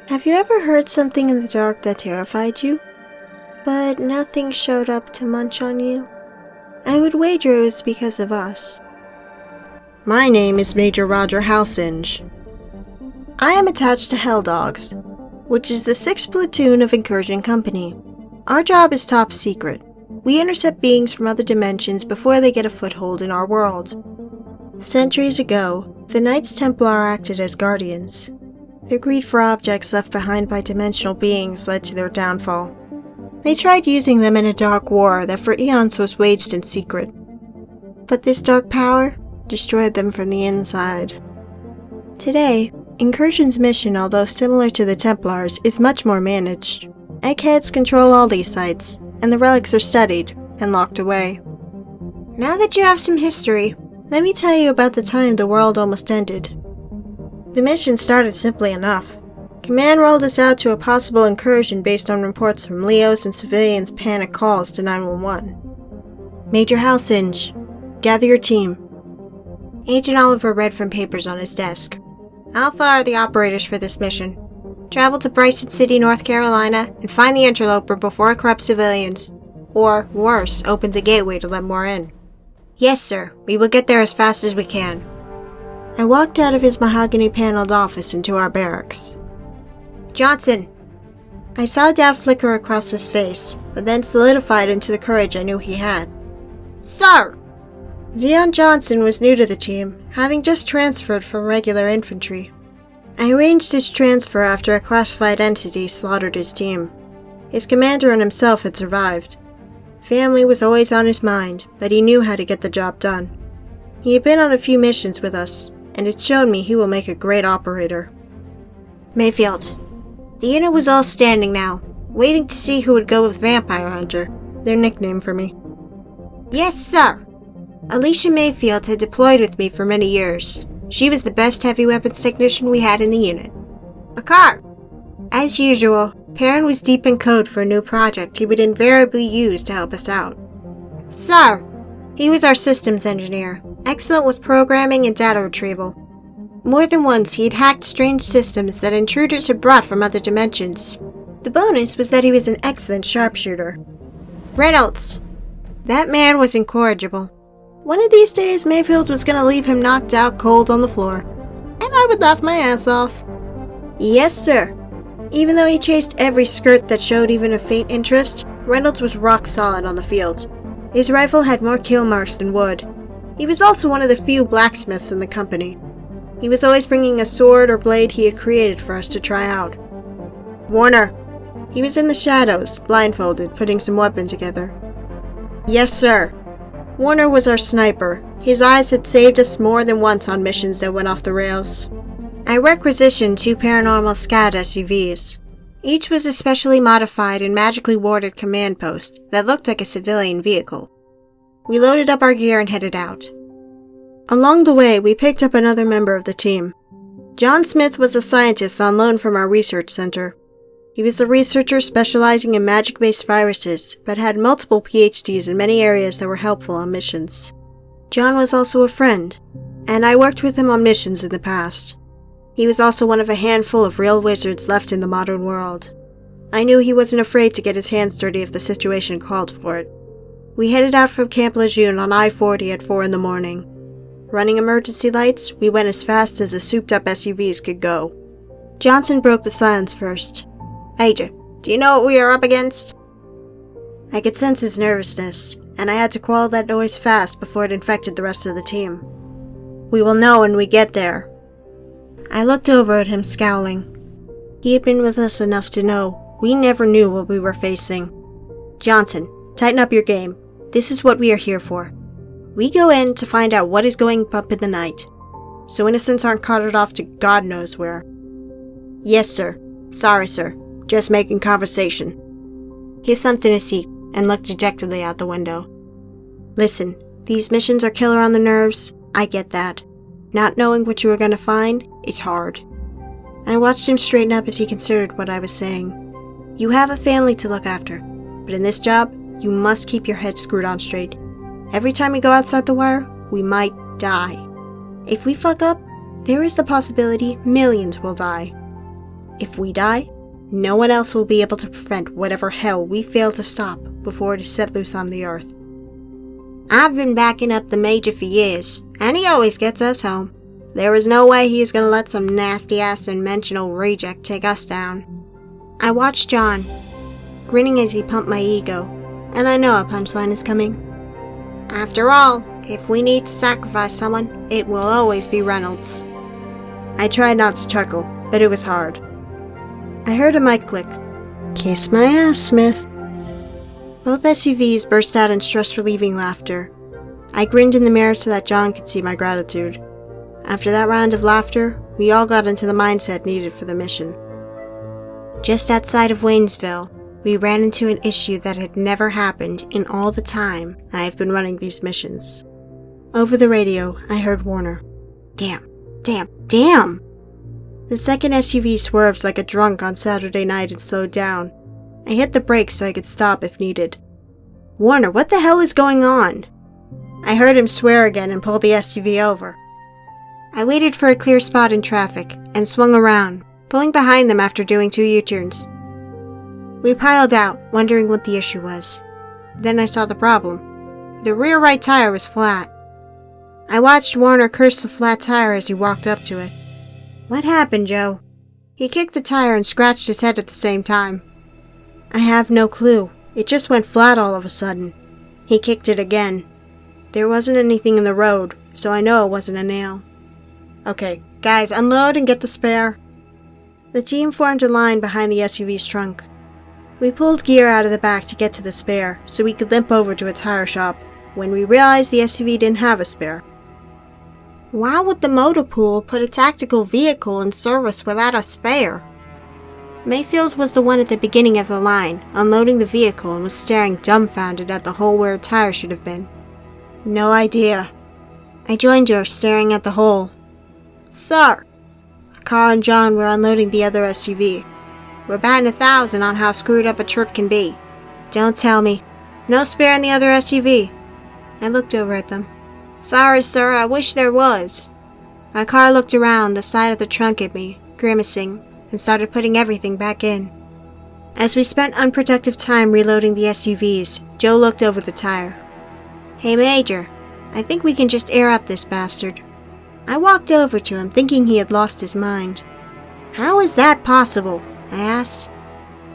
Have you ever heard something in the dark that terrified you, but nothing showed up to munch on you? I would wager it was because of us. My name is Major Roger Halsinge. I am attached to Hell Dogs, which is the 6th platoon of Incursion Company. Our job is top secret. We intercept beings from other dimensions before they get a foothold in our world. Centuries ago, the Knights Templar acted as guardians. Their greed for objects left behind by dimensional beings led to their downfall. They tried using them in a dark war that for eons was waged in secret. But this dark power destroyed them from the inside. Today, Incursion's mission, although similar to the Templars, is much more managed. Eggheads control all these sites, and the relics are studied and locked away. Now that you have some history, let me tell you about the time the world almost ended. The mission started simply enough. Command rolled us out to a possible incursion based on reports from Leos and civilians' panic calls to 911. Major Halsinge, gather your team. Agent Oliver read from papers on his desk. Alpha are the operators for this mission. Travel to Bryson City, North Carolina, and find the interloper before it corrupts civilians, or, worse, opens a gateway to let more in. Yes, sir. We will get there as fast as we can. I walked out of his mahogany-paneled office into our barracks. Johnson! I saw doubt flicker across his face, but then solidified into the courage I knew he had. Sir! Zeon Johnson was new to the team, having just transferred from regular infantry. I arranged his transfer after a classified entity slaughtered his team. His commander and himself had survived. Family was always on his mind, but he knew how to get the job done. He had been on a few missions with us, and it showed me he will make a great operator. Mayfield. The unit was all standing now, waiting to see who would go with Vampire Hunter, their nickname for me. Yes, sir! Alicia Mayfield had deployed with me for many years. She was the best heavy weapons technician we had in the unit. Makar! As usual, Perrin was deep in code for a new project he would invariably use to help us out. Sir! He was our systems engineer, excellent with programming and data retrieval. More than once he had hacked strange systems that intruders had brought from other dimensions. The bonus was that he was an excellent sharpshooter. Reynolds! That man was incorrigible. One of these days Mayfield was going to leave him knocked out cold on the floor, and I would laugh my ass off. Yes, sir. Even though he chased every skirt that showed even a faint interest, Reynolds was rock solid on the field. His rifle had more kill marks than wood. He was also one of the few blacksmiths in the company. He was always bringing a sword or blade he had created for us to try out. Warner. He was in the shadows, blindfolded, putting some weapon together. Yes, sir. Warner was our sniper. His eyes had saved us more than once on missions that went off the rails. I requisitioned 2 paranormal scout SUVs. Each was a specially modified and magically warded command post that looked like a civilian vehicle. We loaded up our gear and headed out. Along the way, we picked up another member of the team. John Smith was a scientist on loan from our research center. He was a researcher specializing in magic-based viruses, but had multiple PhDs in many areas that were helpful on missions. John was also a friend, and I worked with him on missions in the past. He was also one of a handful of real wizards left in the modern world. I knew he wasn't afraid to get his hands dirty if the situation called for it. We headed out from Camp Lejeune on I-40 at 4 in the morning. Running emergency lights, we went as fast as the souped-up SUVs could go. Johnson broke the silence first. Agent, do you know what we are up against? I could sense his nervousness, and I had to quell that noise fast before it infected the rest of the team. We will know when we get there. I looked over at him, scowling. He had been with us enough to know we never knew what we were facing. Johnson, tighten up your game. This is what we are here for. We go in to find out what is going bump in the night, so innocents aren't carted off to God knows where. Yes, sir. Sorry, sir. Just making conversation. He slumped in his seat and looked dejectedly out the window. Listen, these missions are killer on the nerves. I get that. Not knowing what you are going to find is hard. I watched him straighten up as he considered what I was saying. You have a family to look after, but in this job, you must keep your head screwed on straight. Every time we go outside the wire, we might die. If we fuck up, there is the possibility millions will die. If we die, no one else will be able to prevent whatever hell we fail to stop before it is set loose on the Earth. I've been backing up the Major for years, and he always gets us home. There is no way he is going to let some nasty-ass dimensional reject take us down. I watched John, grinning as he pumped my ego, and I know a punchline is coming. After all, if we need to sacrifice someone, it will always be Reynolds. I tried not to chuckle, but it was hard. I heard a mic click. Kiss my ass, Smith. Both SUVs burst out in stress-relieving laughter. I grinned in the mirror so that John could see my gratitude. After that round of laughter, we all got into the mindset needed for the mission. Just outside of Waynesville, we ran into an issue that had never happened in all the time I have been running these missions. Over the radio, I heard Warner. Damn! The second SUV swerved like a drunk on Saturday night and slowed down. I hit the brakes so I could stop if needed. Warner, what the hell is going on? I heard him swear again and pull the SUV over. I waited for a clear spot in traffic and swung around, pulling behind them after doing 2 U-turns. We piled out, wondering what the issue was. Then I saw the problem. The rear right tire was flat. I watched Warner curse the flat tire as he walked up to it. What happened, Joe? He kicked the tire and scratched his head at the same time. I have no clue. It just went flat all of a sudden. He kicked it again. There wasn't anything in the road, so I know it wasn't a nail. Okay, guys, unload and get the spare. The team formed a line behind the SUV's trunk. We pulled gear out of the back to get to the spare, so we could limp over to a tire shop, when we realized the SUV didn't have a spare. Why would the motor pool put a tactical vehicle in service without a spare? Mayfield was the one at the beginning of the line, unloading the vehicle, and was staring dumbfounded at the hole where a tire should have been. No idea. I joined her, staring at the hole. Sir! Carl and John were unloading the other SUV. We're batting 1,000 on how screwed up a trip can be. Don't tell me. No spare in the other SUV. I looked over at them. Sorry, sir, I wish there was. My car looked around the side of the trunk at me, grimacing, and started putting everything back in. As we spent unproductive time reloading the SUVs, Joe looked over the tire. Hey, Major, I think we can just air up this bastard. I walked over to him, thinking he had lost his mind. How is that possible? I asked.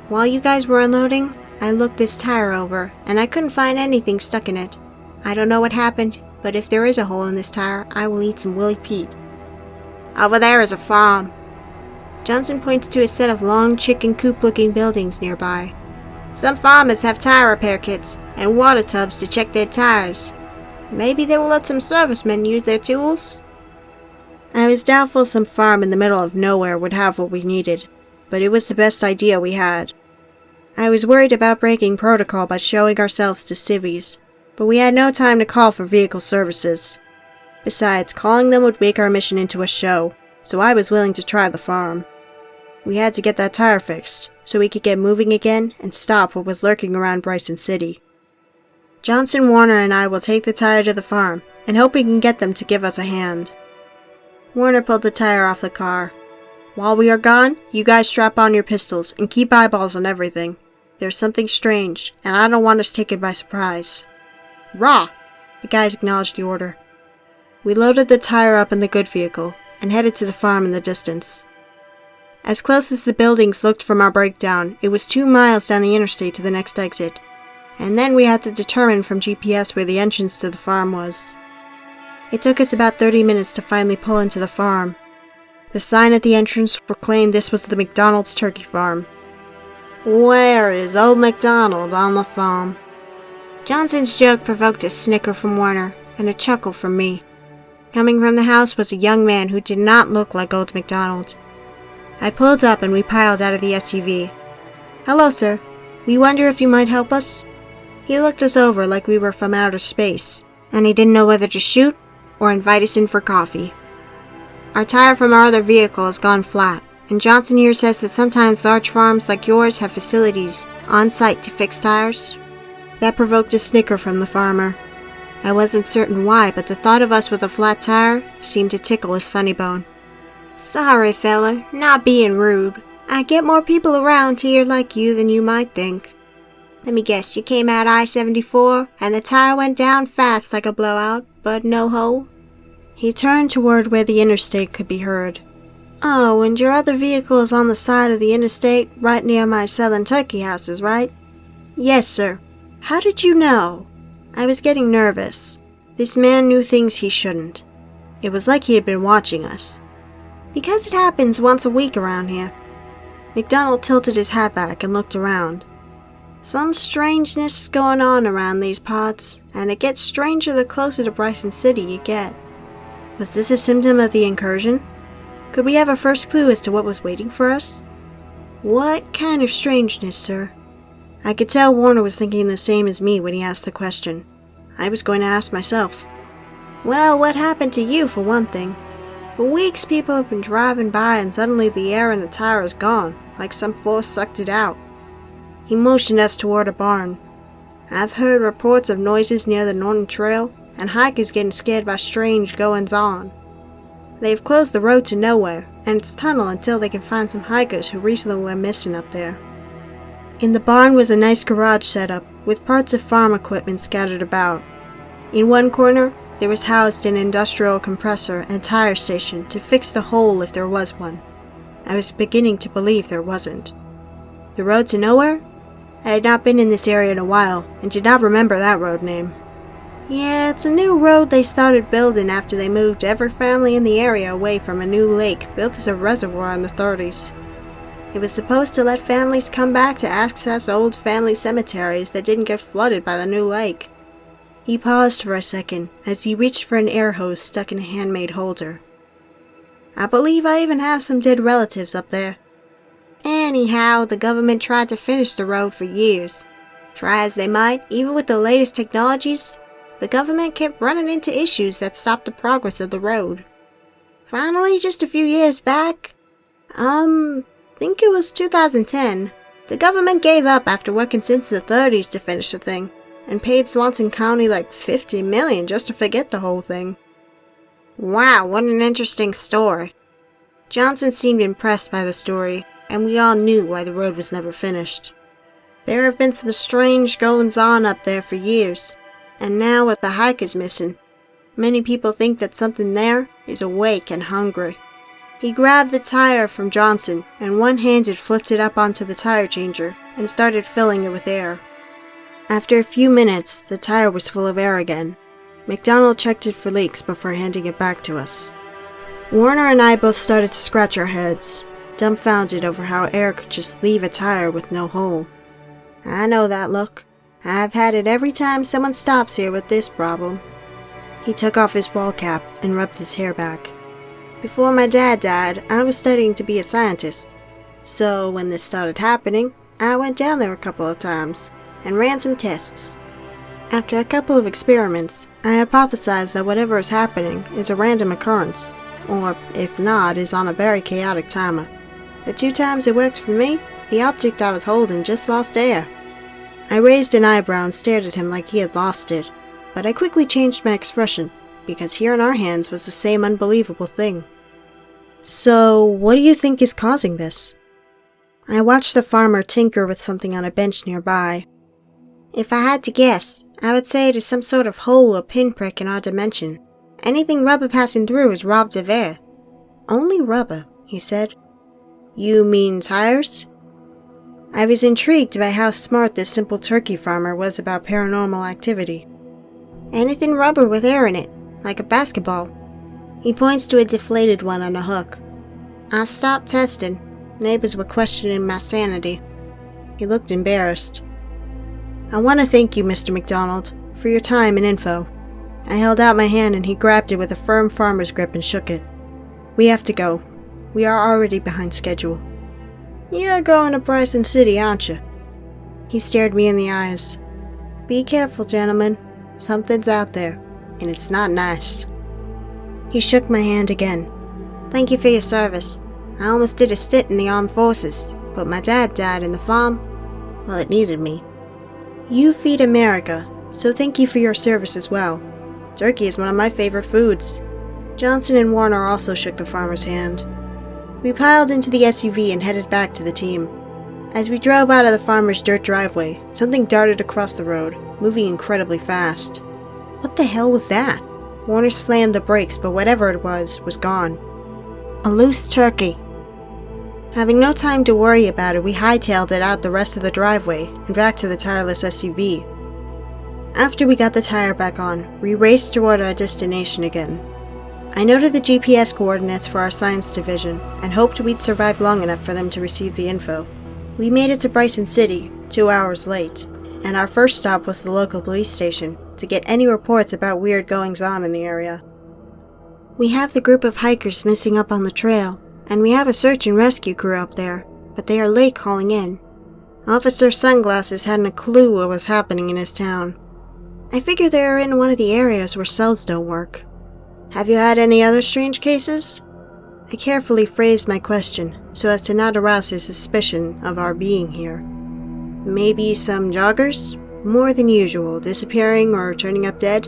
While you guys were unloading, I looked this tire over, and I couldn't find anything stuck in it. I don't know what happened, but if there is a hole in this tire, I will eat some Willie Pete. Over there is a farm. Johnson points to a set of long chicken coop-looking buildings nearby. Some farmers have tire repair kits and water tubs to check their tires. Maybe they will let some servicemen use their tools? I was doubtful some farm in the middle of nowhere would have what we needed, but it was the best idea we had. I was worried about breaking protocol by showing ourselves to civvies, but we had no time to call for vehicle services. Besides, calling them would make our mission into a show, so I was willing to try the farm. We had to get that tire fixed, so we could get moving again and stop what was lurking around Bryson City. Johnson, Warner, and I will take the tire to the farm, and hope we can get them to give us a hand. Warner pulled the tire off the car. While we are gone, you guys strap on your pistols and keep eyeballs on everything. There's something strange, and I don't want us taken by surprise. Rah! The guys acknowledged the order. We loaded the tire up in the good vehicle, and headed to the farm in the distance. As close as the buildings looked from our breakdown, it was 2 miles down the interstate to the next exit, and then we had to determine from GPS where the entrance to the farm was. It took us about 30 minutes to finally pull into the farm. The sign at the entrance proclaimed this was the McDonald's turkey farm. Where is old MacDonald on the farm? Johnson's joke provoked a snicker from Warner and a chuckle from me. Coming from the house was a young man who did not look like old MacDonald. I pulled up and we piled out of the SUV. Hello, sir. We wonder if you might help us? He looked us over like we were from outer space, and he didn't know whether to shoot or invite us in for coffee. Our tire from our other vehicle has gone flat, and Johnson here says that sometimes large farms like yours have facilities on site to fix tires. That provoked a snicker from the farmer. I wasn't certain why, but the thought of us with a flat tire seemed to tickle his funny bone. Sorry, fella, not being rude. I get more people around here like you than you might think. Let me guess, you came out I-74 and the tire went down fast like a blowout, but no hole? He turned toward where the interstate could be heard. Oh, and your other vehicle is on the side of the interstate right near my southern turkey houses, right? Yes, sir. How did you know? I was getting nervous. This man knew things he shouldn't. It was like he had been watching us. Because it happens once a week around here. McDonald tilted his hat back and looked around. Some strangeness is going on around these parts, and it gets stranger the closer to Bryson City you get. Was this a symptom of the incursion? Could we have a first clue as to what was waiting for us? What kind of strangeness, sir? I could tell Warner was thinking the same as me when he asked the question. I was going to ask myself. Well, what happened to you, for one thing? For weeks people have been driving by and suddenly the air in the tire is gone, like some force sucked it out. He motioned us toward a barn. I've heard reports of noises near the Norton Trail, and hikers getting scared by strange goings-on. They've closed the road to nowhere, and it's tunnel until they can find some hikers who recently went missing up there. In the barn was a nice garage setup, with parts of farm equipment scattered about. In one corner, there was housed an industrial compressor and tire station to fix the hole if there was one. I was beginning to believe there wasn't. The road to nowhere? I had not been in this area in a while, and did not remember that road name. Yeah, it's a new road they started building after they moved every family in the area away from a new lake built as a reservoir in the 30s. It was supposed to let families come back to access old family cemeteries that didn't get flooded by the new lake. He paused for a second as he reached for an air hose stuck in a handmade holder. I believe I even have some dead relatives up there. Anyhow, the government tried to finish the road for years. Try as they might, even with the latest technologies, the government kept running into issues that stopped the progress of the road. Finally, just a few years back, think it was 2010, the government gave up after working since the 30s to finish the thing, and paid Swanson County like $50 million just to forget the whole thing. Wow, what an interesting story. Johnson seemed impressed by the story, and we all knew why the road was never finished. There have been some strange goings-on up there for years, and now with the hikers missing, many people think that something there is awake and hungry. He grabbed the tire from Johnson and one-handed flipped it up onto the tire changer and started filling it with air. After a few minutes, the tire was full of air again. McDonald checked it for leaks before handing it back to us. Warner and I both started to scratch our heads, dumbfounded over how air could just leave a tire with no hole. I know that look. I've had it every time someone stops here with this problem. He took off his ball cap and rubbed his hair back. Before my dad died, I was studying to be a scientist. So when this started happening, I went down there a couple of times and ran some tests. After a couple of experiments, I hypothesized that whatever is happening is a random occurrence, or if not, is on a very chaotic timer. The 2 times it worked for me, the object I was holding just lost air. I raised an eyebrow and stared at him like he had lost it, but I quickly changed my expression, because here in our hands was the same unbelievable thing. So, what do you think is causing this? I watched the farmer tinker with something on a bench nearby. If I had to guess, I would say it is some sort of hole or pinprick in our dimension. Anything rubber passing through is robbed of air. Only rubber, he said. You mean tires? I was intrigued by how smart this simple turkey farmer was about paranormal activity. Anything rubber with air in it, like a basketball. He points to a deflated one on a hook. I stopped testing. Neighbors were questioning my sanity. He looked embarrassed. I want to thank you, Mr. McDonald, for your time and info. I held out my hand and he grabbed it with a firm farmer's grip and shook it. We have to go. We are already behind schedule. You're going to Bryson City, aren't you? He stared me in the eyes. Be careful, gentlemen. Something's out there, and it's not nice. He shook my hand again. Thank you for your service. I almost did a stint in the armed forces, but my dad died in the farm. Well, it needed me. You feed America, so thank you for your service as well. Turkey is one of my favorite foods. Johnson and Warner also shook the farmer's hand. We piled into the SUV and headed back to the team. As we drove out of the farmer's dirt driveway, something darted across the road, moving incredibly fast. What the hell was that? Warner slammed the brakes, but whatever it was gone. A loose turkey. Having no time to worry about it, we hightailed it out the rest of the driveway and back to the tireless SUV. After we got the tire back on, we raced toward our destination again. I noted the GPS coordinates for our science division and hoped we'd survive long enough for them to receive the info. We made it to Bryson City, 2 hours late, and our first stop was the local police station to get any reports about weird goings-on in the area. We have the group of hikers missing up on the trail, and we have a search and rescue crew up there, but they are late calling in. Officer Sunglasses hadn't a clue what was happening in his town. I figure they are in one of the areas where cells don't work. Have you had any other strange cases? I carefully phrased my question so as to not arouse his suspicion of our being here. Maybe some joggers? More than usual, disappearing or turning up dead?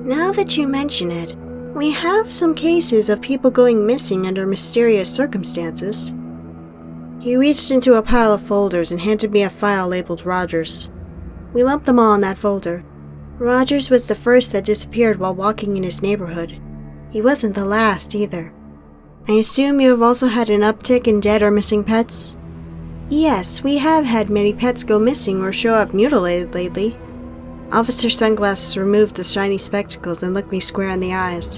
Now that you mention it, we have some cases of people going missing under mysterious circumstances. He reached into a pile of folders and handed me a file labeled Rogers. We lumped them all in that folder. Rogers was the first that disappeared while walking in his neighborhood. He wasn't the last either. I assume you have also had an uptick in dead or missing pets? Yes, we have had many pets go missing or show up mutilated lately. Officer Sunglasses removed the shiny spectacles and looked me square in the eyes.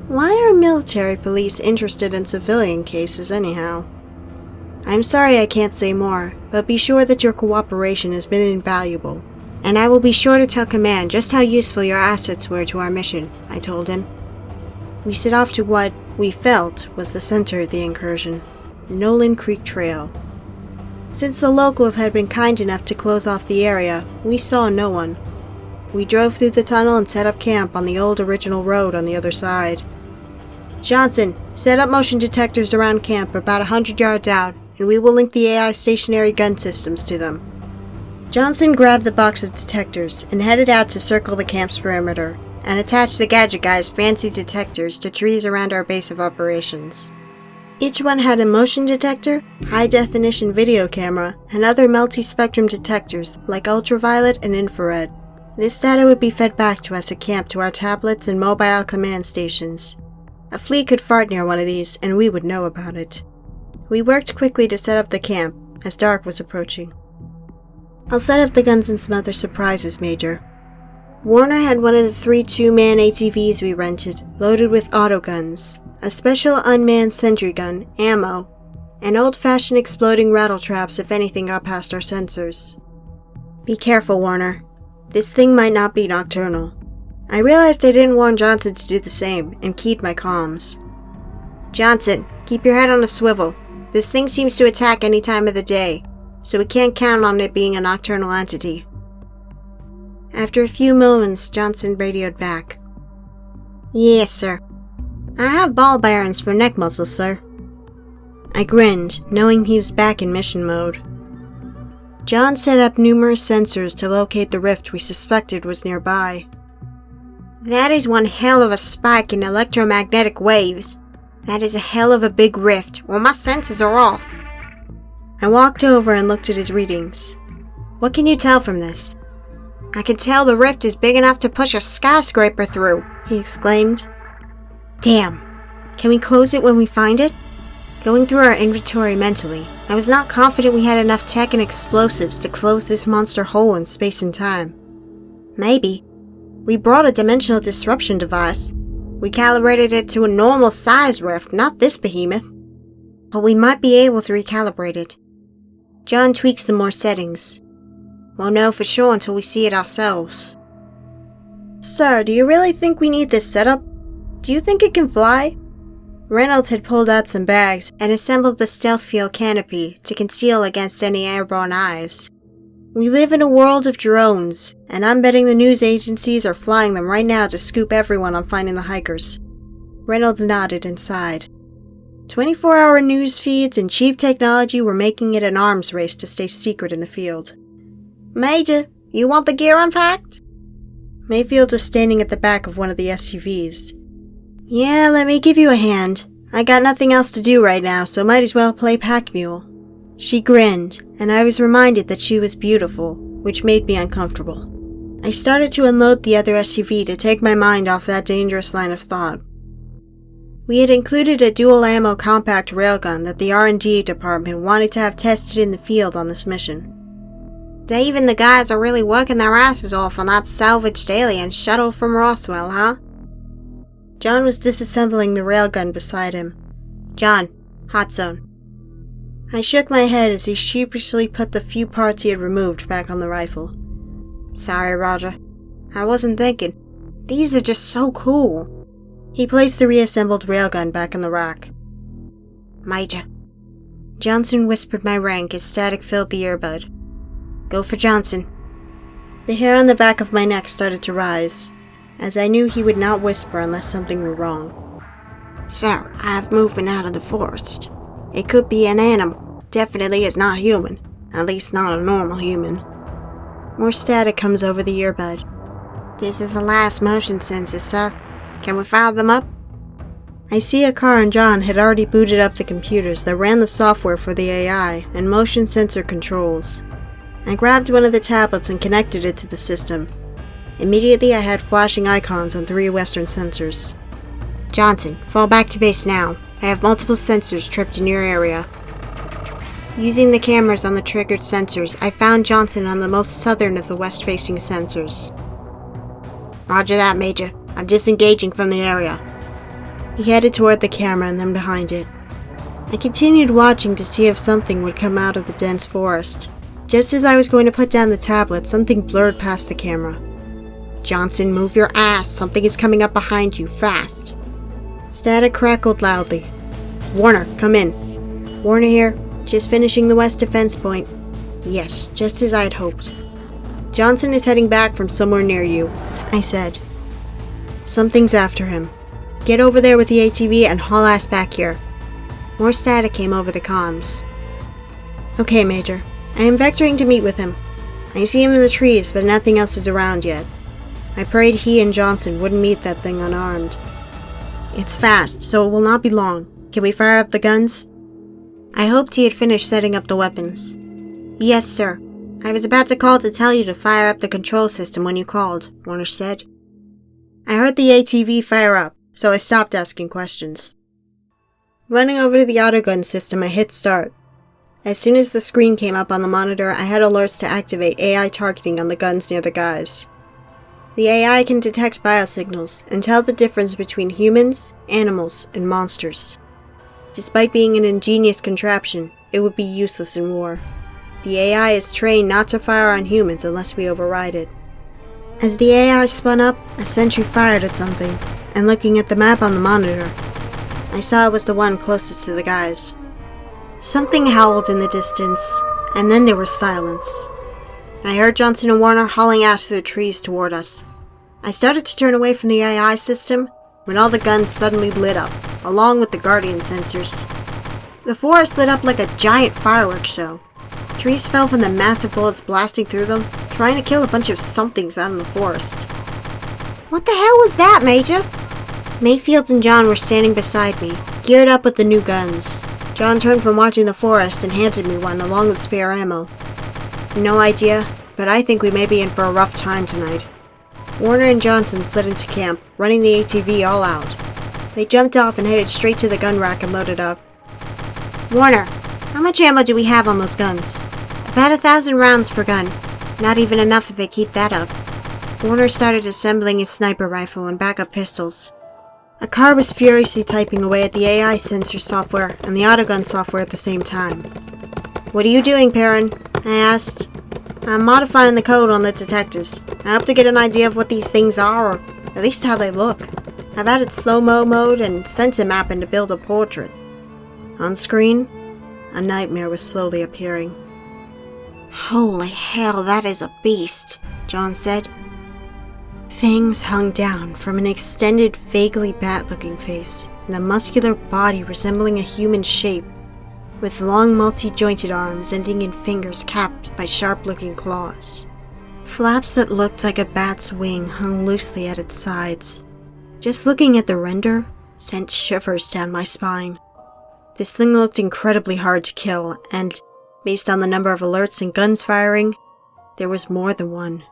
Why are military police interested in civilian cases anyhow? I'm sorry I can't say more, but be sure that your cooperation has been invaluable, and I will be sure to tell Command just how useful your assets were to our mission, I told him. We set off to what we felt was the center of the incursion, Nolan Creek Trail. Since the locals had been kind enough to close off the area, we saw no one. We drove through the tunnel and set up camp on the old original road on the other side. Johnson, set up motion detectors around camp about 100 yards out, and we will link the AI stationary gun systems to them. Johnson grabbed the box of detectors and headed out to circle the camp's perimeter, and attach the Gadget Guy's fancy detectors to trees around our base of operations. Each one had a motion detector, high-definition video camera, and other multi-spectrum detectors like ultraviolet and infrared. This data would be fed back to us at camp to our tablets and mobile command stations. A flea could fart near one of these, and we would know about it. We worked quickly to set up the camp, as dark was approaching. I'll set up the guns and some other surprises, Major. Warner had one of the 3 two-man ATVs we rented, loaded with autoguns, a special unmanned sentry gun, ammo, and old-fashioned exploding rattle traps if anything got past our sensors. Be careful, Warner. This thing might not be nocturnal. I realized I didn't warn Johnson to do the same, and keyed my comms. Johnson, keep your head on a swivel. This thing seems to attack any time of the day, so we can't count on it being a nocturnal entity. After a few moments, Johnson radioed back. Yes, sir. I have ball bearings for neck muscles, sir. I grinned, knowing he was back in mission mode. John set up numerous sensors to locate the rift we suspected was nearby. That is one hell of a spike in electromagnetic waves. That is a hell of a big rift. Well, my senses are off. I walked over and looked at his readings. What can you tell from this? I can tell the rift is big enough to push a skyscraper through, he exclaimed. Damn. Can we close it when we find it? Going through our inventory mentally, I was not confident we had enough tech and explosives to close this monster hole in space and time. Maybe. We brought a dimensional disruption device. We calibrated it to a normal size rift, not this behemoth. But we might be able to recalibrate it. John tweaked some more settings. Won't know for sure until we see it ourselves. Sir, do you really think we need this setup? Do you think it can fly? Reynolds had pulled out some bags and assembled the stealth field canopy to conceal against any airborne eyes. We live in a world of drones, and I'm betting the news agencies are flying them right now to scoop everyone on finding the hikers. Reynolds nodded and sighed. 24-hour news feeds and cheap technology were making it an arms race to stay secret in the field. Major, you want the gear unpacked? Mayfield was standing at the back of one of the SUVs. Yeah, let me give you a hand. I got nothing else to do right now, so might as well play pack mule. She grinned, and I was reminded that she was beautiful, which made me uncomfortable. I started to unload the other SUV to take my mind off that dangerous line of thought. We had included a dual-ammo compact railgun that the R&D department wanted to have tested in the field on this mission. Dave and the guys are really working their asses off on that salvaged alien shuttle from Roswell, huh? John was disassembling the railgun beside him. John, hot zone. I shook my head as he sheepishly put the few parts he had removed back on the rifle. Sorry, Roger. I wasn't thinking. These are just so cool. He placed the reassembled railgun back in the rack. Major. Johnson whispered my rank as static filled the earbud. Go for Johnson. The hair on the back of my neck started to rise, as I knew he would not whisper unless something were wrong. Sir, I have movement out of the forest. It could be an animal. Definitely is not human. At least not a normal human. More static comes over the earbud. This is the last motion sensors, sir. Can we fire them up? I see a car and John had already booted up the computers that ran the software for the AI and motion sensor controls. I grabbed one of the tablets and connected it to the system. Immediately I had flashing icons on 3 Western sensors. Johnson, fall back to base now. I have multiple sensors tripped in your area. Using the cameras on the triggered sensors, I found Johnson on the most southern of the west-facing sensors. Roger that, Major. I'm disengaging from the area. He headed toward the camera and then behind it. I continued watching to see if something would come out of the dense forest. Just as I was going to put down the tablet, something blurred past the camera. Johnson, move your ass. Something is coming up behind you, fast. Static crackled loudly. Warner, come in. Warner here. Just finishing the west defense point. Yes, just as I had hoped. Johnson is heading back from somewhere near you, I said. Something's after him. Get over there with the ATV and haul ass back here. More static came over the comms. Okay, Major. I am vectoring to meet with him. I see him in the trees, but nothing else is around yet. I prayed he and Johnson wouldn't meet that thing unarmed. It's fast, so it will not be long. Can we fire up the guns? I hoped he had finished setting up the weapons. Yes, sir. I was about to call to tell you to fire up the control system when you called, Warner said. I heard the ATV fire up, so I stopped asking questions. Running over to the autogun system, I hit start. As soon as the screen came up on the monitor, I had alerts to activate AI targeting on the guns near the guys. The AI can detect biosignals and tell the difference between humans, animals, and monsters. Despite being an ingenious contraption, it would be useless in war. The AI is trained not to fire on humans unless we override it. As the AI spun up, a sentry fired at something, and looking at the map on the monitor, I saw it was the one closest to the guys. Something howled in the distance, and then there was silence. I heard Johnson and Warner hauling ass through the trees toward us. I started to turn away from the AI system when all the guns suddenly lit up, along with the Guardian sensors. The forest lit up like a giant fireworks show. Trees fell from the massive bullets blasting through them, trying to kill a bunch of somethings out in the forest. What the hell was that, Major? Mayfield and John were standing beside me, geared up with the new guns. John turned from watching the forest and handed me one along with spare ammo. No idea, but I think we may be in for a rough time tonight. Warner and Johnson slid into camp, running the ATV all out. They jumped off and headed straight to the gun rack and loaded up. Warner, how much ammo do we have on those guns? About 1,000 rounds per gun. Not even enough if they keep that up. Warner started assembling his sniper rifle and backup pistols. A car was furiously typing away at the AI sensor software and the autogun software at the same time. What are you doing, Perrin? I asked. I'm modifying the code on the detectors. I hope to get an idea of what these things are, or at least how they look. I've added slow-mo mode and sensor mapping to build a portrait. On screen, a nightmare was slowly appearing. Holy hell, that is a beast, John said. Fangs hung down from an extended, vaguely bat-looking face and a muscular body resembling a human shape, with long multi-jointed arms ending in fingers capped by sharp-looking claws. Flaps that looked like a bat's wing hung loosely at its sides. Just looking at the render, sent shivers down my spine. This thing looked incredibly hard to kill, and based on the number of alerts and guns firing, there was more than one.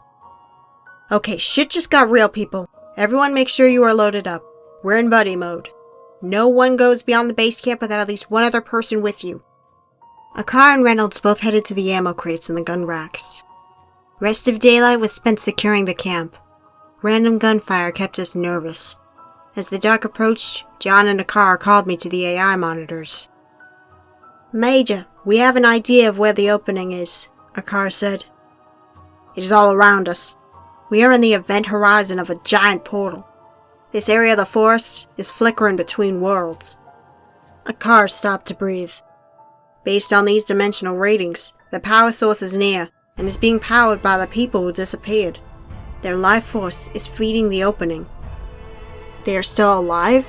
Okay, shit just got real, people. Everyone make sure you are loaded up. We're in buddy mode. No one goes beyond the base camp without at least one other person with you. Akar and Reynolds both headed to the ammo crates and the gun racks. Rest of daylight was spent securing the camp. Random gunfire kept us nervous. As the dark approached, John and Akar called me to the AI monitors. Major, we have an idea of where the opening is, Akar said. It is all around us. We are in the event horizon of a giant portal. This area of the forest is flickering between worlds. Akar stopped to breathe. Based on these dimensional ratings, the power source is near and is being powered by the people who disappeared. Their life force is feeding the opening. They are still alive?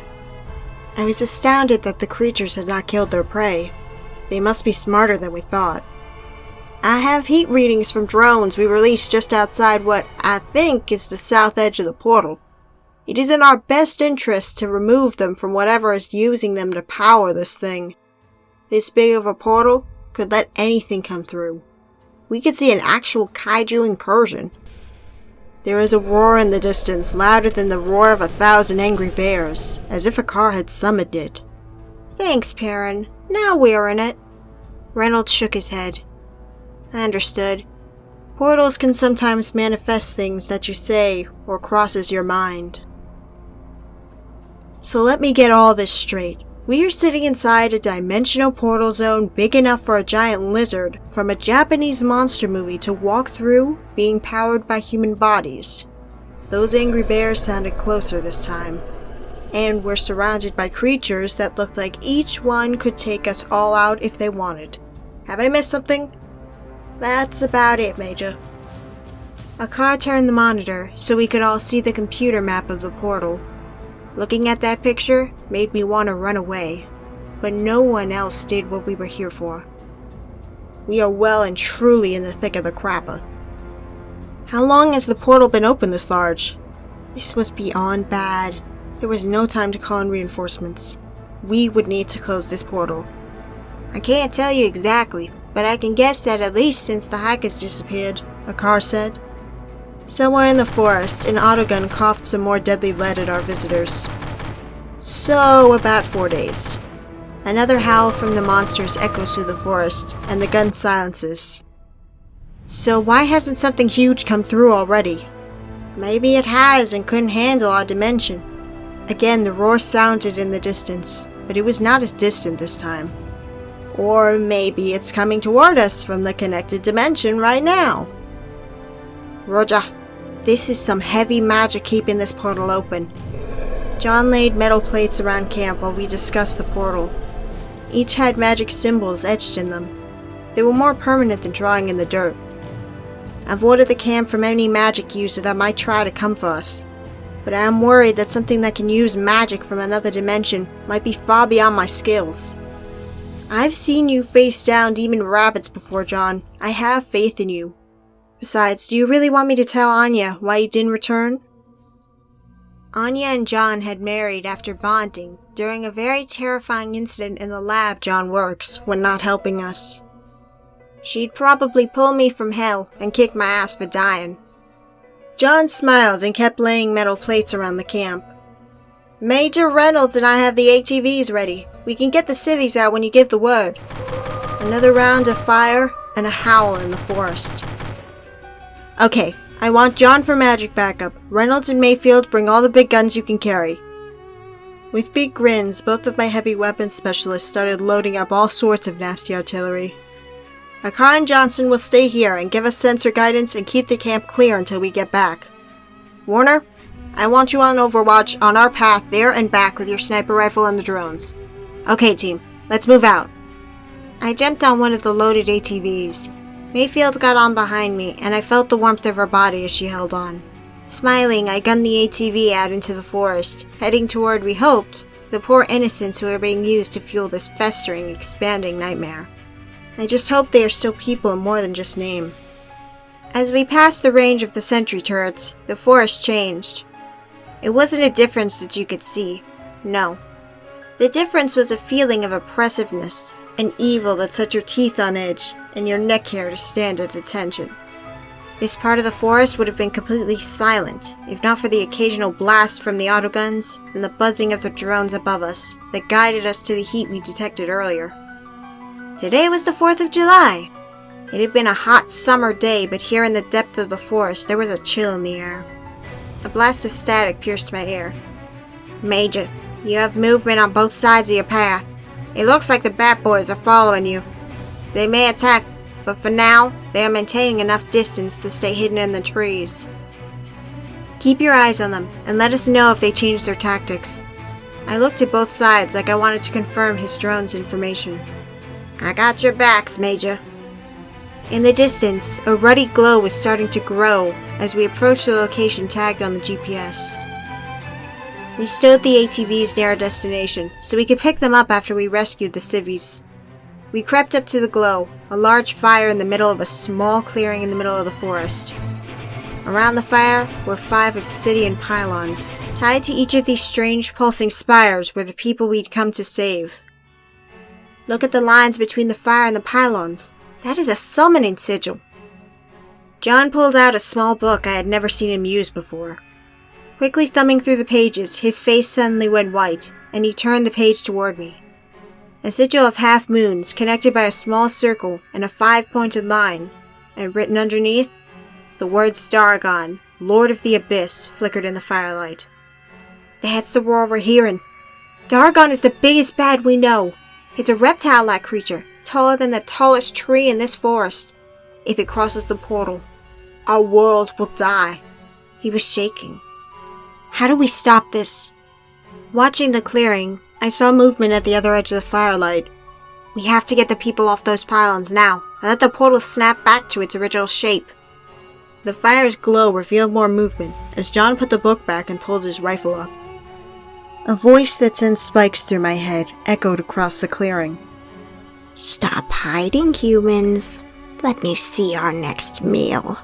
I was astounded that the creatures had not killed their prey. They must be smarter than we thought. I have heat readings from drones we released just outside what I think is the south edge of the portal. It is in our best interest to remove them from whatever is using them to power this thing. This big of a portal could let anything come through. We could see an actual kaiju incursion. There is a roar in the distance, louder than the roar of 1,000 angry bears, as if a car had summoned it. Thanks, Perrin. Now we're in it. Reynolds shook his head. I understood. Portals can sometimes manifest things that you say or crosses your mind. So let me get all this straight. We are sitting inside a dimensional portal zone big enough for a giant lizard from a Japanese monster movie to walk through, being powered by human bodies. Those angry bears sounded closer this time. And we're surrounded by creatures that looked like each one could take us all out if they wanted. Have I missed something? That's about it, Major. Akar turned the monitor so we could all see the computer map of the portal. Looking at that picture made me want to run away, but no one else did what we were here for. We are well and truly in the thick of the crapper. How long has the portal been open this large? This was beyond bad. There was no time to call in reinforcements. We would need to close this portal. I can't tell you exactly, but I can guess that at least since the hikers disappeared, Akar said. Somewhere in the forest, an autogun coughed some more deadly lead at our visitors. So, about 4 days. Another howl from the monsters echoes through the forest, and the gun silences. So why hasn't something huge come through already? Maybe it has and couldn't handle our dimension. Again, the roar sounded in the distance, but it was not as distant this time. Or maybe it's coming toward us from the connected dimension right now. Roger. This is some heavy magic keeping this portal open. John laid metal plates around camp while we discussed the portal. Each had magic symbols etched in them. They were more permanent than drawing in the dirt. I've warded the camp from any magic user that might try to come for us. But I am worried that something that can use magic from another dimension might be far beyond my skills. I've seen you face down demon rabbits before, John. I have faith in you. Besides, do you really want me to tell Anya why you didn't return? Anya and John had married after bonding during a very terrifying incident in the lab John works when not helping us. She'd probably pull me from hell and kick my ass for dying. John smiled and kept laying metal plates around the camp. Major Reynolds and I have the ATVs ready. We can get the civvies out when you give the word. Another round of fire and a howl in the forest. Okay, I want John for magic backup. Reynolds and Mayfield, bring all the big guns you can carry. With big grins, both of my heavy weapons specialists started loading up all sorts of nasty artillery. Akar and Johnson will stay here and give us sensor guidance and keep the camp clear until we get back. Warner, I want you on overwatch on our path there and back with your sniper rifle and the drones. Okay, team, let's move out. I jumped on one of the loaded ATVs. Mayfield got on behind me, and I felt the warmth of her body as she held on. Smiling, I gunned the ATV out into the forest, heading toward, we hoped, the poor innocents who are being used to fuel this festering, expanding nightmare. I just hope they are still people and more than just name. As we passed the range of the sentry turrets, the forest changed. It wasn't a difference that you could see. No, The difference was a feeling of oppressiveness, an evil that set your teeth on edge and your neck hair to stand at attention. This part of the forest would have been completely silent, if not for the occasional blast from the autoguns and the buzzing of the drones above us that guided us to the heat we detected earlier. Today was the 4th of July. It had been a hot summer day, but here in the depth of the forest there was a chill in the air. A blast of static pierced my ear. "Major, you have movement on both sides of your path. It looks like the Bat Boys are following you. They may attack, but for now, they are maintaining enough distance to stay hidden in the trees. Keep your eyes on them, and let us know if they change their tactics." I looked at both sides like I wanted to confirm his drone's information. "I got your backs, Major." In the distance, a ruddy glow was starting to grow as we approached the location tagged on the GPS. We stowed the ATVs near our destination, so we could pick them up after we rescued the civvies. We crept up to the glow, a large fire in the middle of a small clearing in the middle of the forest. Around the fire were 5 obsidian pylons. Tied to each of these strange pulsing spires were the people we'd come to save. Look at the lines between the fire and the pylons. That is a summoning sigil. John pulled out a small book I had never seen him use before. Quickly thumbing through the pages, his face suddenly went white, and he turned the page toward me. A sigil of half moons connected by a small circle and a 5-pointed line, and written underneath, the words Dargon, Lord of the Abyss, flickered in the firelight. That's the roar we're hearing. Dargon is the biggest bad we know. It's a reptile-like creature, taller than the tallest tree in this forest. If it crosses the portal, our world will die. He was shaking. How do we stop this? Watching the clearing, I saw movement at the other edge of the firelight. We have to get the people off those pylons now, and let the portal snap back to its original shape. The fire's glow revealed more movement as John put the book back and pulled his rifle up. A voice that sent spikes through my head echoed across the clearing. "Stop hiding, humans. Let me see our next meal."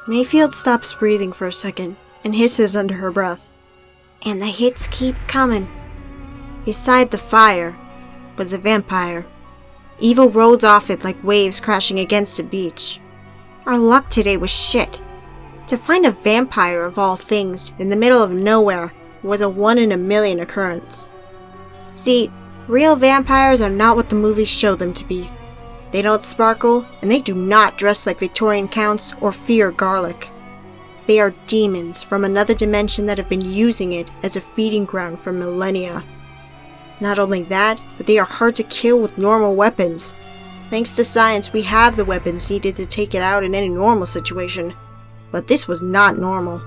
Mayfield stops breathing for a second and hisses under her breath. "And the hits keep coming." Beside the fire was a vampire. Evil rolled off it like waves crashing against a beach. Our luck today was shit. To find a vampire of all things in the middle of nowhere was a 1 in a million occurrence. See, real vampires are not what the movies show them to be. They don't sparkle, and they do not dress like Victorian counts or fear garlic. They are demons from another dimension that have been using it as a feeding ground for millennia. Not only that, but they are hard to kill with normal weapons. Thanks to science, we have the weapons needed to take it out in any normal situation. But this was not normal.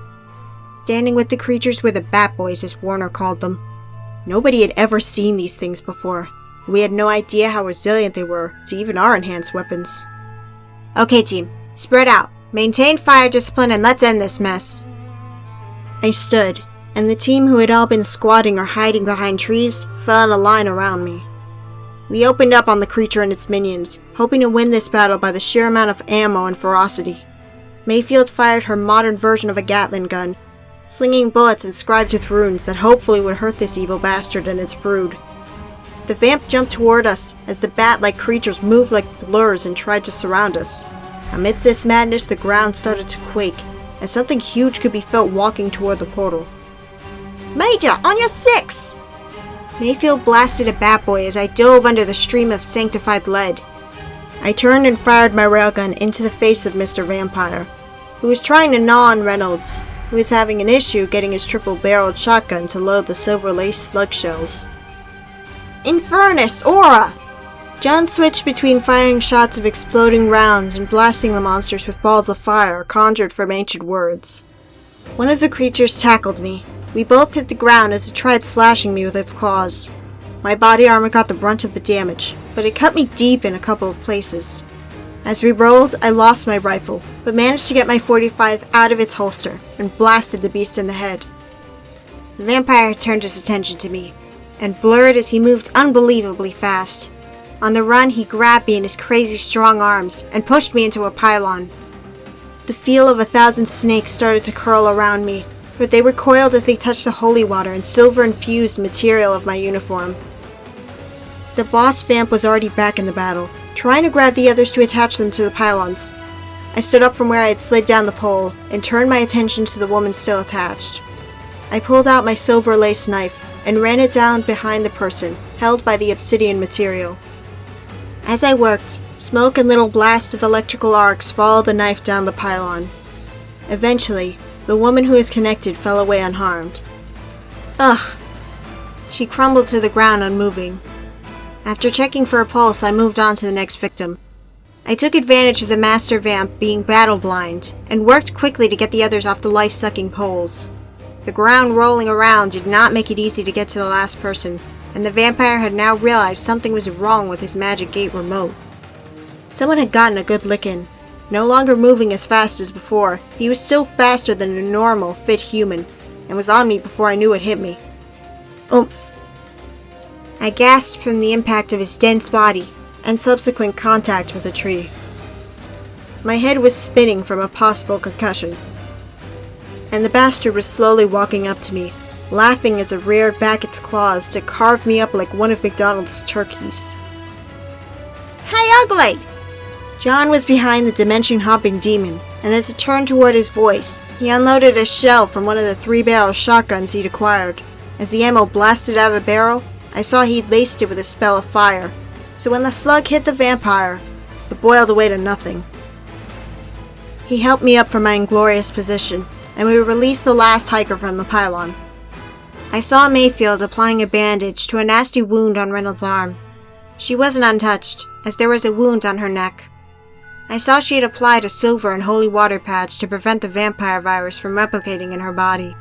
Standing with the creatures were the Bat Boys, as Warner called them. Nobody had ever seen these things before. We had no idea how resilient they were to even our enhanced weapons. "Okay, team, spread out. Maintain fire discipline and let's end this mess." I stood, and the team who had all been squatting or hiding behind trees fell in a line around me. We opened up on the creature and its minions, hoping to win this battle by the sheer amount of ammo and ferocity. Mayfield fired her modern version of a Gatling gun, slinging bullets inscribed with runes that hopefully would hurt this evil bastard and its brood. The vamp jumped toward us as the bat-like creatures moved like blurs and tried to surround us. Amidst this madness, the ground started to quake, as something huge could be felt walking toward the portal. "Major, on your 6!" Mayfield blasted a Bat Boy as I dove under the stream of sanctified lead. I turned and fired my railgun into the face of Mr. Vampire, who was trying to gnaw on Reynolds, who was having an issue getting his triple-barreled shotgun to load the silver-lace slug shells. "Infernus, Aura!" John switched between firing shots of exploding rounds and blasting the monsters with balls of fire conjured from ancient words. One of the creatures tackled me. We both hit the ground as it tried slashing me with its claws. My body armor got the brunt of the damage, but it cut me deep in a couple of places. As we rolled, I lost my rifle, but managed to get my .45 out of its holster and blasted the beast in the head. The vampire turned his attention to me, and blurred as he moved unbelievably fast. On the run, he grabbed me in his crazy strong arms and pushed me into a pylon. The feel of 1,000 snakes started to curl around me, but they recoiled as they touched the holy water and silver-infused material of my uniform. The boss vamp was already back in the battle, trying to grab the others to attach them to the pylons. I stood up from where I had slid down the pole and turned my attention to the woman still attached. I pulled out my silver-laced knife and ran it down behind the person, held by the obsidian material. As I worked, smoke and little blasts of electrical arcs followed the knife down the pylon. Eventually, the woman who was connected fell away unharmed. Ugh! She crumbled to the ground unmoving. After checking for a pulse, I moved on to the next victim. I took advantage of the master vamp being battle blind, and worked quickly to get the others off the life-sucking poles. The ground rolling around did not make it easy to get to the last person, and the vampire had now realized something was wrong with his magic gate remote. Someone had gotten a good lick in. No longer moving as fast as before, he was still faster than a normal, fit human, and was on me before I knew it hit me. Oomph! I gasped from the impact of his dense body, and subsequent contact with a tree. My head was spinning from a possible concussion, and the bastard was slowly walking up to me, laughing as it reared back its claws to carve me up like one of McDonald's turkeys. Hey, ugly! John was behind the dimension-hopping demon, and as it turned toward his voice, he unloaded a shell from one of the 3-barrel shotguns he'd acquired. As the ammo blasted out of the barrel, I saw he'd laced it with a spell of fire, so when the slug hit the vampire, it boiled away to nothing. He helped me up from my inglorious position, and we released the last hiker from the pylon. I saw Mayfield applying a bandage to a nasty wound on Reynolds' arm. She wasn't untouched, as there was a wound on her neck. I saw she had applied a silver and holy water patch to prevent the vampire virus from replicating in her body.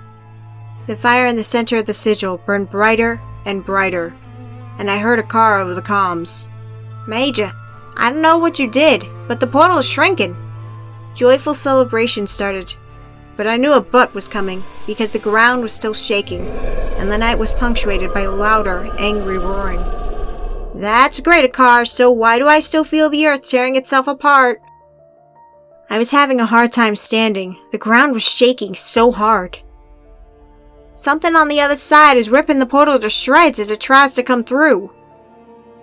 The fire in the center of the sigil burned brighter and brighter, and I heard a car over the comms. Major, I don't know what you did, but the portal is shrinking. Joyful celebration started, but I knew a butt was coming because the ground was still shaking, and the night was punctuated by louder, angry roaring. That's great, Akar, so why do I still feel the earth tearing itself apart? I was having a hard time standing. The ground was shaking so hard. Something on the other side is ripping the portal to shreds as it tries to come through.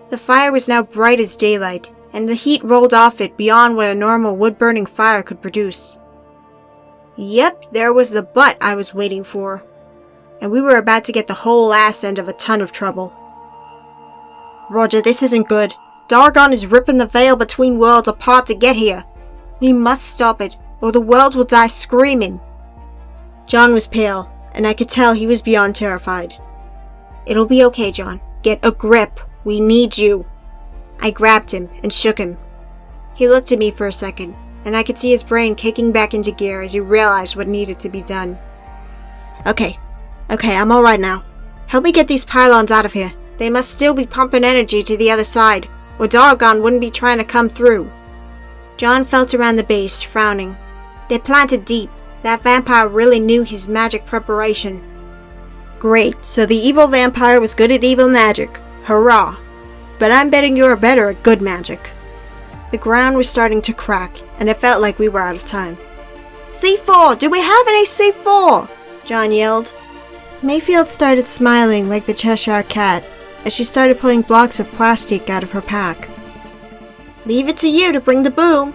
The fire was now bright as daylight, and the heat rolled off it beyond what a normal wood-burning fire could produce. Yep, there was the butt I was waiting for, and we were about to get the whole ass end of a ton of trouble. Roger, this isn't good. Dargon is ripping the veil between worlds apart to get here. We must stop it, or the world will die screaming. John was pale, and I could tell he was beyond terrified. It'll be okay, John. Get a grip. We need you. I grabbed him and shook him. He looked at me for a second, and I could see his brain kicking back into gear as he realized what needed to be done. Okay, I'm alright now. Help me get these pylons out of here. They must still be pumping energy to the other side, or Dargon wouldn't be trying to come through. John felt around the base, frowning. They're planted deep. That vampire really knew his magic preparation. Great, so the evil vampire was good at evil magic. Hurrah! But I'm betting you're better at good magic. The ground was starting to crack, and it felt like we were out of time. C4! Do we have any C4? John yelled. Mayfield started smiling like the Cheshire Cat as she started pulling blocks of plastic out of her pack. Leave it to you to bring the boom,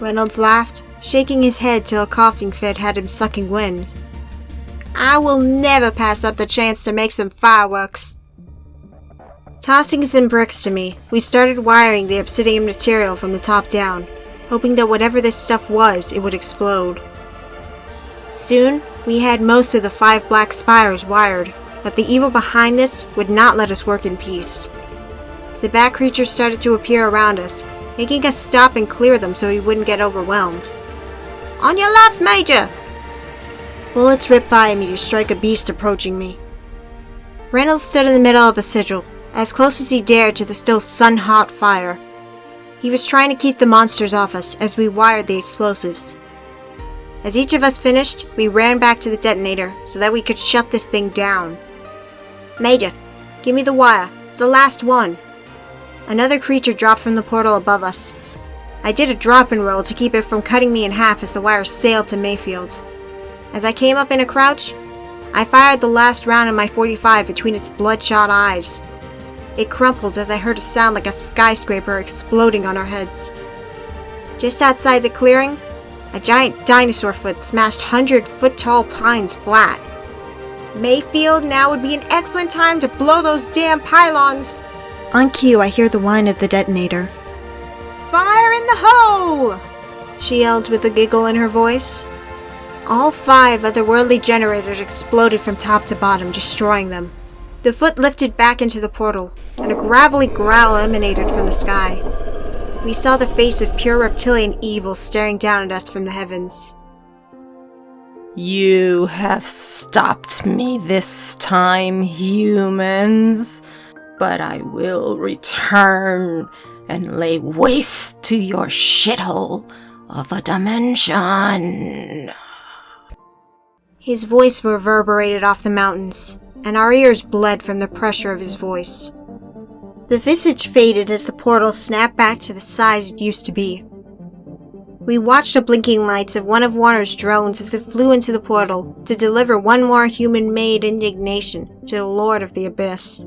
Reynolds laughed, shaking his head till a coughing fit had him sucking wind. I will never pass up the chance to make some fireworks. Tossing some bricks to me, we started wiring the obsidian material from the top down, hoping that whatever this stuff was, it would explode. Soon, we had most of the 5 black spires wired, but the evil behind this would not let us work in peace. The bat creatures started to appear around us, making us stop and clear them so we wouldn't get overwhelmed. On your left, Major! Bullets ripped by me to strike a beast approaching me. Reynolds stood in the middle of the sigil, as close as he dared to the still sun-hot fire. He was trying to keep the monsters off us as we wired the explosives. As each of us finished, we ran back to the detonator so that we could shut this thing down. Major, give me the wire. It's the last one. Another creature dropped from the portal above us. I did a drop and roll to keep it from cutting me in half as the wire sailed to Mayfield. As I came up in a crouch, I fired the last round of my .45 between its bloodshot eyes. It crumpled as I heard a sound like a skyscraper exploding on our heads. Just outside the clearing, a giant dinosaur foot smashed 100-foot-tall pines flat. Mayfield, now would be an excellent time to blow those damn pylons! On cue, I hear the whine of the detonator. Fire in the hole! She yelled with a giggle in her voice. All 5 otherworldly generators exploded from top to bottom, destroying them. The foot lifted back into the portal, and a gravelly growl emanated from the sky. We saw the face of pure reptilian evil staring down at us from the heavens. You have stopped me this time, humans, but I will return and lay waste to your shithole of a dimension. His voice reverberated off the mountains, and our ears bled from the pressure of his voice. The visage faded as the portal snapped back to the size it used to be. We watched the blinking lights of one of Warner's drones as it flew into the portal to deliver one more human-made indignation to the Lord of the Abyss.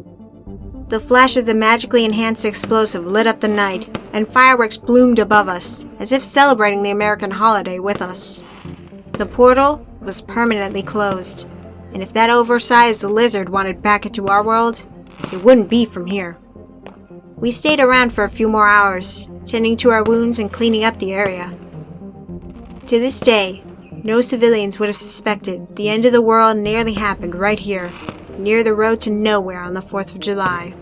The flash of the magically enhanced explosive lit up the night, and fireworks bloomed above us, as if celebrating the American holiday with us. The portal was permanently closed, and if that oversized lizard wanted back into our world, it wouldn't be from here. We stayed around for a few more hours, tending to our wounds and cleaning up the area. To this day, no civilians would have suspected the end of the world nearly happened right here, near the road to nowhere on the 4th of July.